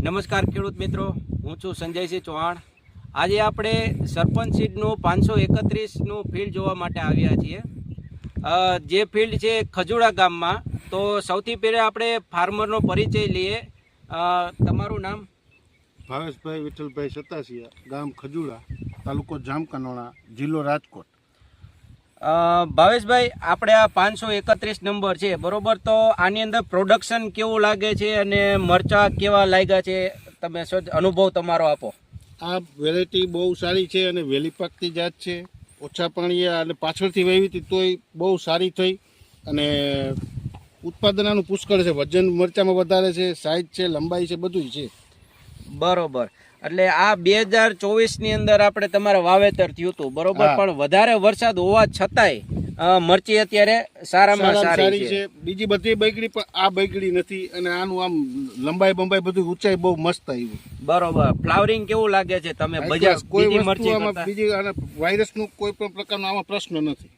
નમસ્કાર ખેડૂત મિત્રો, હું છું સંજયસિંહ ચૌહાણ। આજે આપણે સરપંચ સીડનું 531નું ફિલ્ડ જોવા માટે આવ્યા છીએ। જે ફિલ્ડ છે ખજુડા ગામમાં। તો સૌથી પહેલાં આપણે ફાર્મરનો પરિચય લઈએ। તમારું નામ? ભાવેશભાઈ વિઠ્ઠલભાઈ સતાસિયા, ગામ ખજુડા, તાલુકો જામકંડોરણા, જિલ્લો રાજકોટ। ભાવેશભાઈ, આપણે આ 531 નંબર છે બરોબર, તો આની અંદર પ્રોડક્શન કેવું લાગે છે અને મરચાં કેવા લાગ્યા છે, તમે અનુભવ તમારો આપો। આ વેરાયટી બહુ સારી છે અને વહેલી પાકતી જાત છે। ઓછા પાણીએ અને પાછળથી વાવી હતી તોય બહુ સારી થઈ અને ઉત્પાદન આનું પુષ્કળ છે। વજન મરચામાં વધારે છે, સાઇઝ છે, લંબાઈ છે, બધું છે બરોબર। એટલે આ 2024ની અંદર આપણે તમારે વાવેતર થયું હતું બરોબર, પણ વધારે વરસાદ હોવા છતાંય મરચી અત્યારે સારામાં સારી છે। બીજી બધી બગડી પણ આ બગડી નથી અને આનું આમ લંબાઈ બંબાઈ બધું ઊંચાઈ બહુ મસ્ત આવ્યું બરોબર। ફ્લાવરિંગ કેવું લાગે છે? તમે બજાર કોઈ મરચી બીજી અને વાયરસનું કોઈ પણ પ્રકારનો આમાં પ્રશ્ન નથી।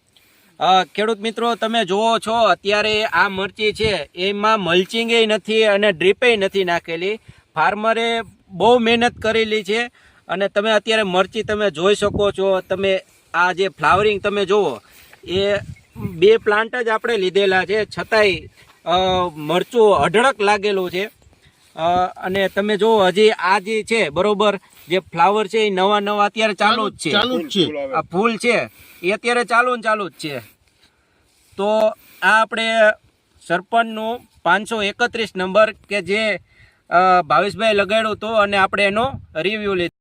ખેડૂત મિત્રો, તમે જુઓ છો અત્યારે આ મરચી છે એમાં મલ્ચિંગ નથી અને ડ્રીપે નથી નાખેલી। ફાર્મરે બહુ મહેનત કરેલી છે અને તમે અત્યારે મરચી તમે જોઈ શકો છો। તમે આ જે ફ્લાવરિંગ તમે જુઓ, એ 2 પ્લાન્ટ જ આપણે લીધેલા છે છતાંય મરચું અઢળક લાગેલું છે। અને તમે જુઓ હજી આ જે છે બરોબર, જે ફ્લાવર છે એ નવા અત્યારે ચાલુ જ છે। આ ફૂલ છે એ અત્યારે ચાલુ જ છે। તો આ આપણે સરપંચનું 531 નંબર કે જે ભાવેશભાઈ લગાડ્યું હતું અને આપણે એનો રિવ્યુ લીધો।